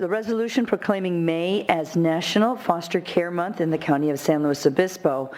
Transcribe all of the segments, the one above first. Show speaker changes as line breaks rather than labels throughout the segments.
the resolution proclaiming May as National Foster Care Month in the County of San Luis Obispo,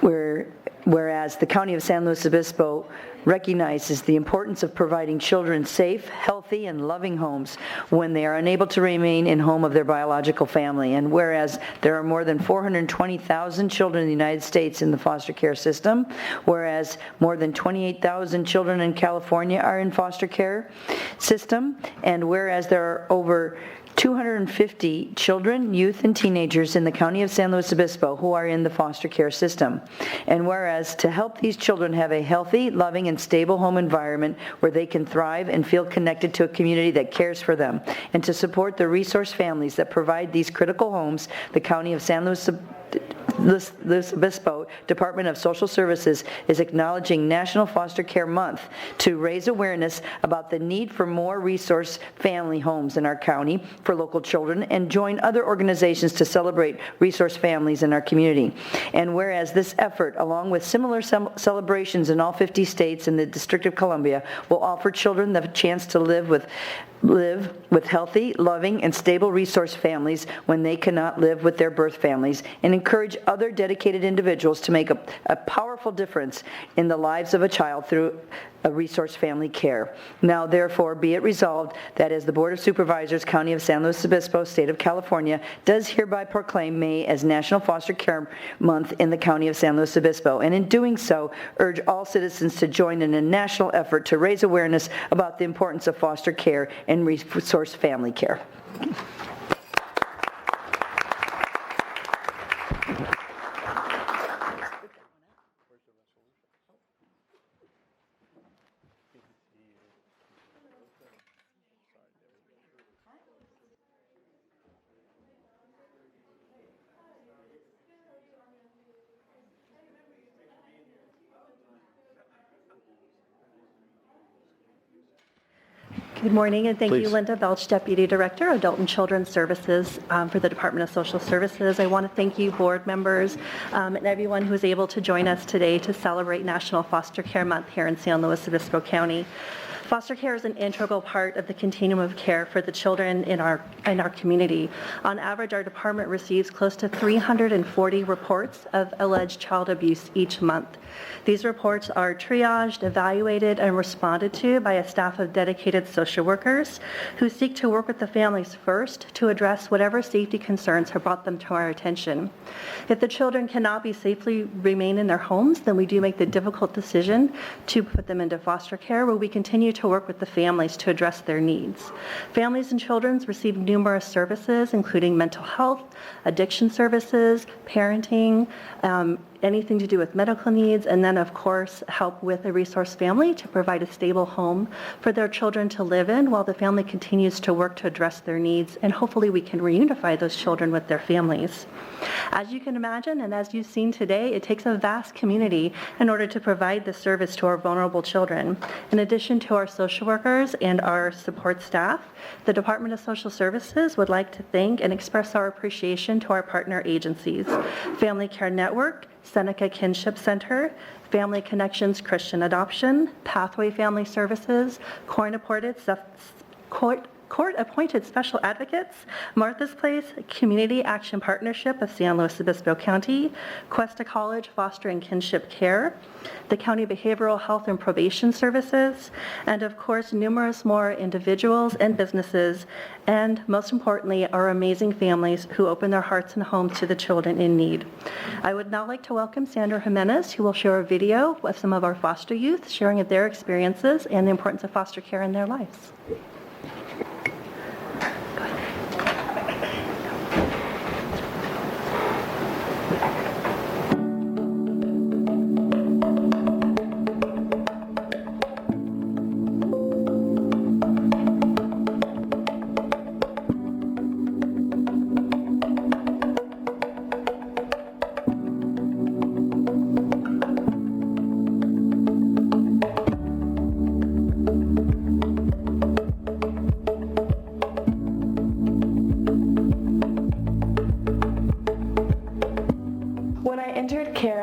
whereas the County of San Luis Obispo recognizes the importance of providing children safe, healthy, and loving homes when they are unable to remain in home of their biological family. And whereas there are more than 420,000 children in the United States in the foster care system, whereas more than 28,000 children in California are in foster care system, and whereas there are over 250 children, youth, and teenagers in the County of San Luis Obispo who are in the foster care system. And whereas to help these children have a healthy, loving, and stable home environment where they can thrive and feel connected to a community that cares for them, and to support the resource families that provide these critical homes, the County of San Luis Obispo Department of Social Services is acknowledging National Foster Care Month to raise awareness about the need for more resource family homes in our county for local children, and join other organizations to celebrate resource families in our community. And whereas this effort, along with similar celebrations in all 50 states and the District of Columbia, will offer children the chance to live with healthy, loving, and stable resource families when they cannot live with their birth families, and encourage other dedicated individuals to make a powerful difference in the lives of a child through a resource family care. Now, therefore, be it resolved that as the Board of Supervisors, County of San Luis Obispo, State of California, does hereby proclaim May as National Foster Care Month in the County of San Luis Obispo, and in doing so, urge all citizens to join in a national effort to raise awareness about the importance of foster care and resource family care.
Good morning, and thank
Please.
you, Linda Belch, Deputy Director, Adult and Children's Services for the Department of Social Services. I want to thank you, board members, and everyone who is able to join us today to celebrate National Foster Care Month here in San Luis Obispo County. Foster care is an integral part of the continuum of care for the children in our community. On average, our department receives close to 340 reports of alleged child abuse each month. These reports are triaged, evaluated, and responded to by a staff of dedicated social workers who seek to work with the families first to address whatever safety concerns have brought them to our attention. If the children cannot be safely remain in their homes, then we do make the difficult decision to put them into foster care, where we continue to work with the families to address their needs. Families and children receive numerous services, including mental health, addiction services, parenting, anything to do with medical needs, and then, of course, help with a resource family to provide a stable home for their children to live in while the family continues to work to address their needs, and hopefully we can reunify those children with their families. As you can imagine, and as you've seen today, it takes a vast community in order to provide this service to our vulnerable children. In addition to our social workers and our support staff, the Department of Social Services would like to thank and express our appreciation to our partner agencies, Family Care Network, Seneca Kinship Center, Family Connections Christian Adoption, Pathway Family Services, Court-appointed Special Advocates, Martha's Place, Community Action Partnership of San Luis Obispo County, Cuesta College Foster and Kinship Care, the County Behavioral Health and Probation Services, and of course numerous more individuals and businesses, and most importantly our amazing families who open their hearts and homes to the children in need. I would now like to welcome Sandra Jimenez, who will share a video of some of our foster youth sharing of their experiences and the importance of foster care in their lives.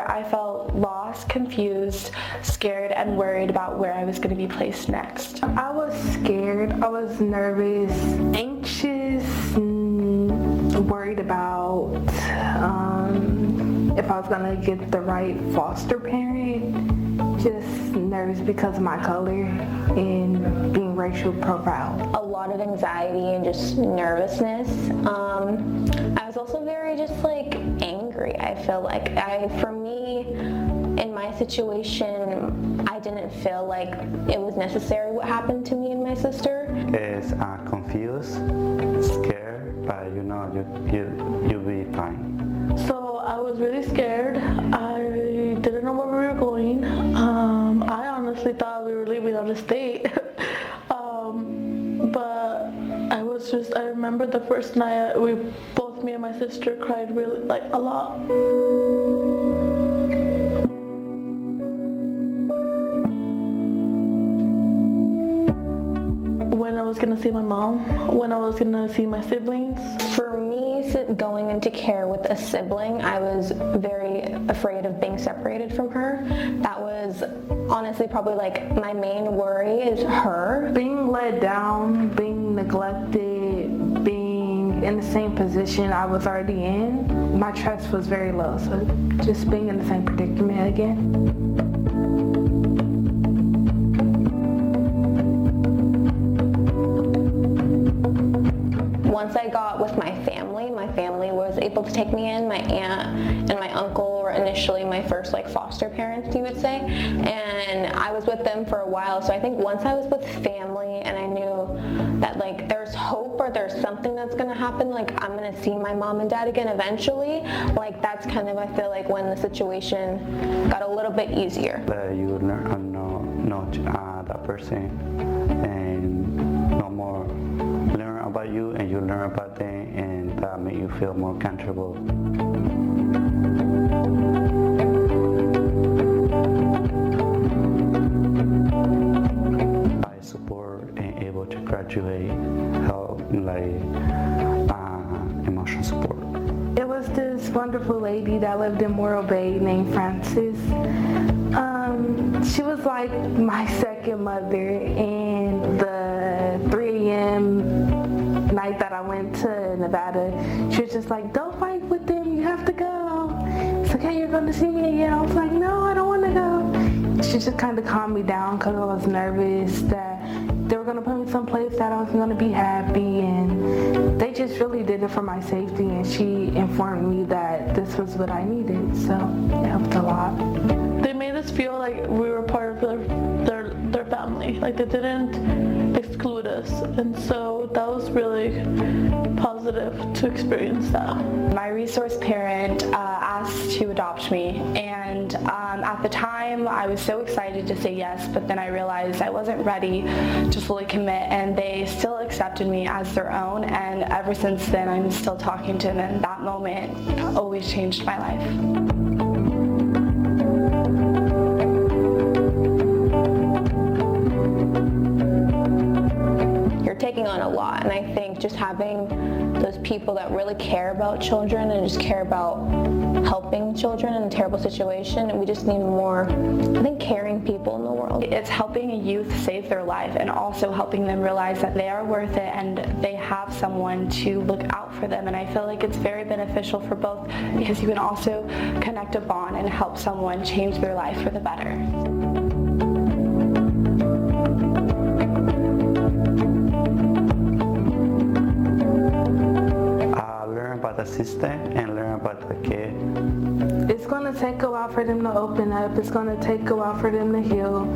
I felt lost, confused, scared, and worried about where I was going to be placed next. I was scared, I was nervous, anxious, about if I was gonna get the right foster parent, just nervous because of my color and being racial profiled.
A lot of anxiety and just nervousness. I was also very just like angry. I feel like for me, in my situation, I didn't feel like it was necessary what happened to me and my sister.
Is confused, scared, but you'll be fine.
So I was really scared. I didn't know where we were going. I honestly thought we were leaving out of state. But I remember the first night both me and my sister cried really, like, a lot. When I was gonna see my mom, when I was gonna see my siblings.
For me, going into care with a sibling, I was very afraid of being separated from her. That was honestly probably like my main worry is her.
Being let down, being neglected, being in the same position I was already in, my trust was very low. So just being in the same predicament again.
Once I got with my family was able to take me in. My aunt and my uncle were initially my first like foster parents, you would say, and I was with them for a while. So I think once I was with family and I knew that like there's hope or there's something that's gonna happen, like I'm gonna see my mom and dad again eventually, like that's kind of, I feel like, when the situation got a little bit easier.
You learn to know that person and no more learn about you and you learn about them, and that make you feel more comfortable. I support and able to graduate, help like emotional support.
It was this wonderful lady that lived in Morro Bay named Frances. She was like my second mother, and the 3 a.m. night that I went to Nevada, she was just like, don't fight with them, you have to go. It's okay, you're going to see me again. I was like, no, I don't want to go. She just kind of calmed me down because I was nervous that they were going to put me someplace that I wasn't going to be happy, and they just really did it for my safety, and she informed me that this was what I needed, so it helped a lot.
They made us feel like we were part of their family, like they didn't exclude us, and so that was really positive to experience that.
My resource parent asked to adopt me, and at the time I was so excited to say yes, but then I realized I wasn't ready to fully commit, and they still accepted me as their own, and ever since then I'm still talking to them, and that moment always changed my life.
Taking on a lot, and I think just having those people that really care about children and just care about helping children in a terrible situation, and we just need more, I think, caring people in the world.
It's helping a youth save their life and also helping them realize that they are worth it and they have someone to look out for them, and I feel like it's very beneficial for both because you can also connect a bond and help someone change their life for the better.
About the system and learn about the kid.
It's going to take a while for them to open up. It's going to take a while for them to heal.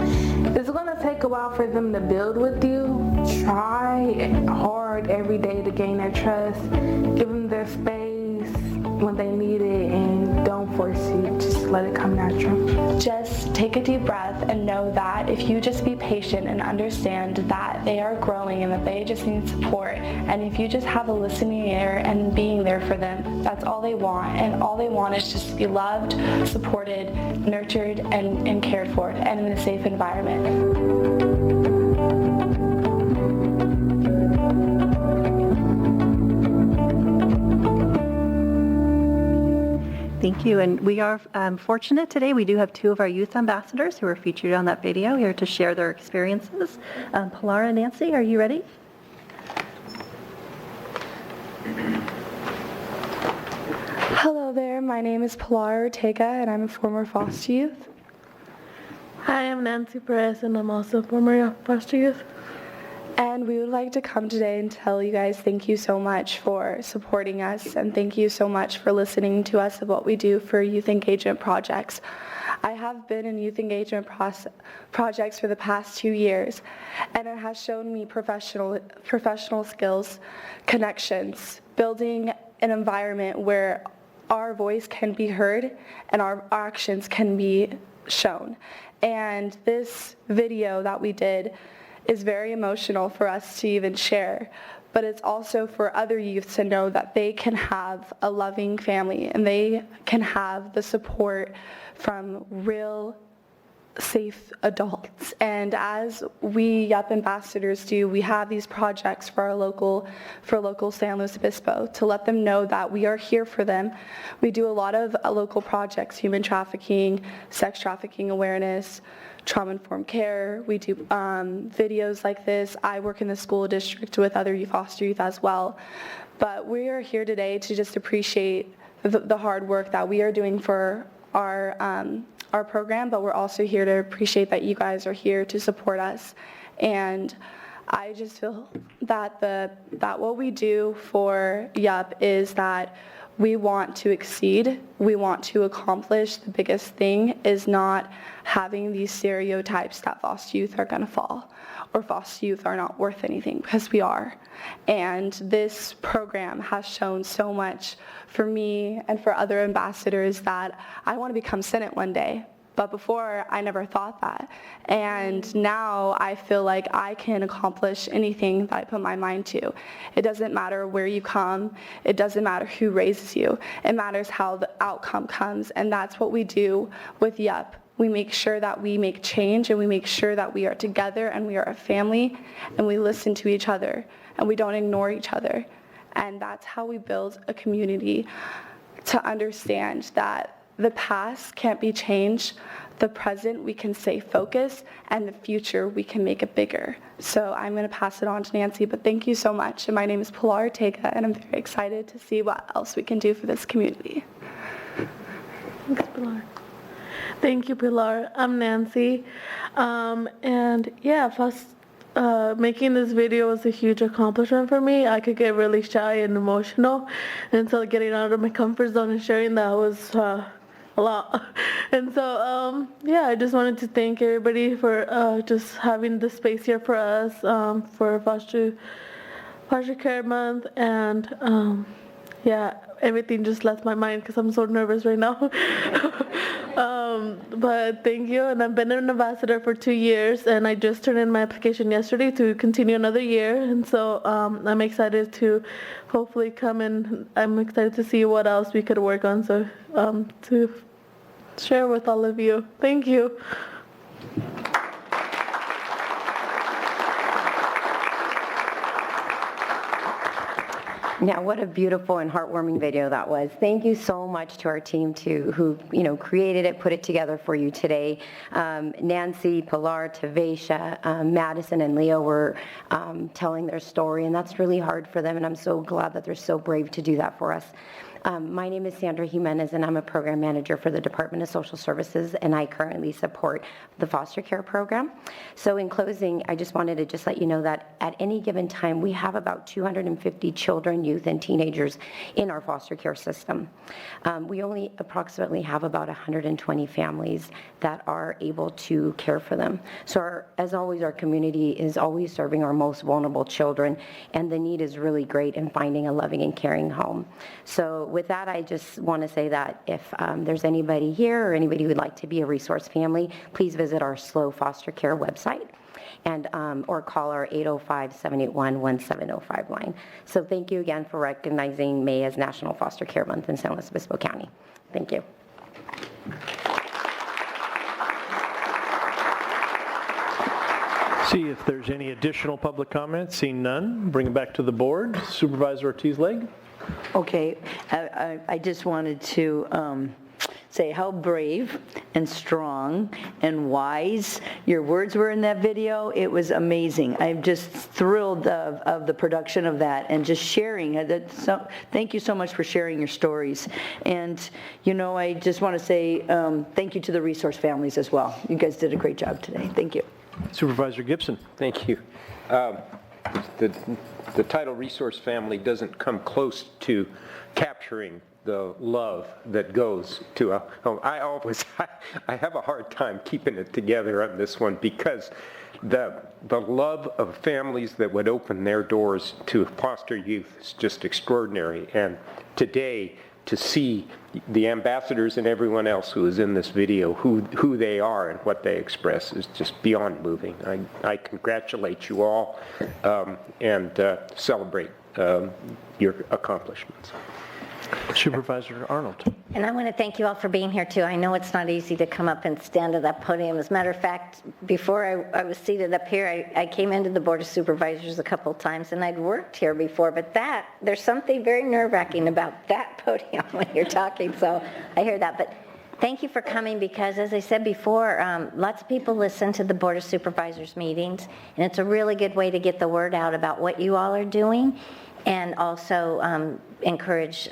It's going to take a while for them to build with you. Try hard every day to gain their trust. Give them their space when they need it, and don't force it. Just let it come natural.
Just take a deep breath and know that if you just be patient and understand that they are growing and that they just need support, and if you just have a listening ear and being there for them, that's all they want, and all they want is just to be loved, supported, nurtured, and cared for, and in a safe environment.
Thank you, and we are fortunate today. We do have 2 of our youth ambassadors who are featured on that video here to share their experiences. Pilar and Nancy, are you ready?
Hello there, my name is Pilar Ortega and I'm a former foster youth.
Hi, I'm Nancy Perez, and I'm also a former foster youth.
And we would like to come today and tell you guys thank you so much for supporting us, and thank you so much for listening to us of what we do for youth engagement projects. I have been in youth engagement projects for the past 2 years, and it has shown me professional skills, connections, building an environment where our voice can be heard and our actions can be shown. And this video that we did is very emotional for us to even share, but it's also for other youth to know that they can have a loving family and they can have the support from real safe adults. And as we YUP ambassadors do, we have these projects for local San Luis Obispo to let them know that we are here for them. We do a lot of local projects, human trafficking, sex trafficking awareness, trauma-informed care. We do videos like this. I work in the school district with other foster youth as well. But we are here today to just appreciate the hard work that we are doing for our program, but we're also here to appreciate that you guys are here to support us. And I just feel that that what we do for YUP is that we want to exceed, we want to accomplish. The biggest thing is not having these stereotypes that foster youth are going to fall or foster youth are not worth anything, because we are. And this program has shown so much for me and for other ambassadors that I want to become Senate one day. But before, I never thought that. And now I feel like I can accomplish anything that I put my mind to. It doesn't matter where you come. It doesn't matter who raises you. It matters how the outcome comes. And that's what we do with YUP. We make sure that we make change, and we make sure that we are together and we are a family, and we listen to each other and we don't ignore each other. And that's how we build a community to understand that the past can't be changed. The present we can stay focused, and the future we can make it bigger. So I'm going to pass it on to Nancy, but thank you so much. And my name is Pilar Ortega, and I'm very excited to see what else we can do for this community.
Thanks, Pilar. Thank you, Pilar. I'm Nancy. And yeah, making this video was a huge accomplishment for me. I could get really shy and emotional, and so getting out of my comfort zone and sharing that was a lot. And so yeah, I just wanted to thank everybody for just having the space here for us for Foster Care Month. And yeah, everything just left my mind because I'm so nervous right now. But thank you. And I've been an ambassador for 2 years, and I just turned in my application yesterday to continue another year. And so I'm excited to hopefully come in. I'm excited to see what else we could work on, so to share with all of you. Thank you.
Now, what a beautiful and heartwarming video that was. Thank you so much to our team who created it, put it together for you today. Nancy, Pilar, Tavesha, Madison, and Leo were telling their story, and that's really hard for them, and I'm so glad that they're so brave to do that for us. My name is Sandra Jimenez, and I'm a program manager for the Department of Social Services, and I currently support the foster care program. So in closing, I just wanted to let you know that at any given time, we have about 250 children, youth, and teenagers in our foster care system. We only approximately have about 120 families that are able to care for them. So as always, our community is always serving our most vulnerable children, and the need is really great in finding a loving and caring home. So with that, I just want to say that if there's anybody here or anybody who would like to be a resource family, please visit our SLOW Foster Care website and or call our 805-781-1705 line. So thank you again for recognizing May as National Foster Care Month in San Luis Obispo County. Thank you.
See if there's any additional public comments. Seeing none, bring it back to the board. Supervisor Ortiz-Leg.
Okay, I just wanted to say how brave and strong and wise. Your words were in that video. It was amazing. I'm just thrilled of the production of that and just sharing. Thank you so much for sharing your stories. And, I just want to say thank you to the resource families as well. You guys did a great job today. Thank you.
Supervisor Gibson.
Thank you. The title Resource Family doesn't come close to capturing the love that goes to a home. I have a hard time keeping it together on this one because the love of families that would open their doors to foster youth is just extraordinary. And today, to see the ambassadors and everyone else who is in this video, who they are and what they express is just beyond moving. I congratulate you all and celebrate your accomplishments.
Supervisor Arnold.
And I want to thank you all for being here too. I know it's not easy to come up and stand at that podium. As a matter of fact, before I was seated up here, I came into the Board of Supervisors a couple of times and I'd worked here before, but there's something very nerve-wracking about that podium when you're talking, so I hear that. But thank you for coming because, as I said before, lots of people listen to the Board of Supervisors meetings, and it's a really good way to get the word out about what you all are doing, and also encourage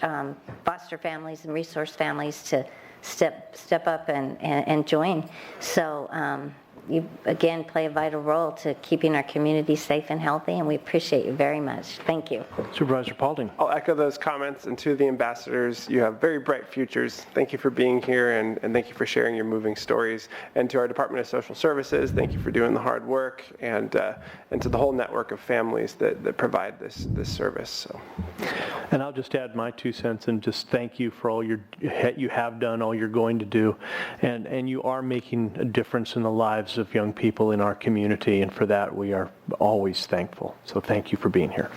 foster families and resource families to step up and join. So you, again, play a vital role to keeping our community safe and healthy, and we appreciate you very much. Thank you.
Supervisor Paulding.
I'll echo those comments, and to the ambassadors, you have very bright futures. Thank you for being here, and thank you for sharing your moving stories. And to our Department of Social Services, thank you for doing the hard work, and to the whole network of families that provide this service. So.
And I'll just add my 2 cents and just thank you for all you have done, all you're going to do, and you are making a difference in the lives of young people in our community, and for that we are always thankful. So thank you for being here.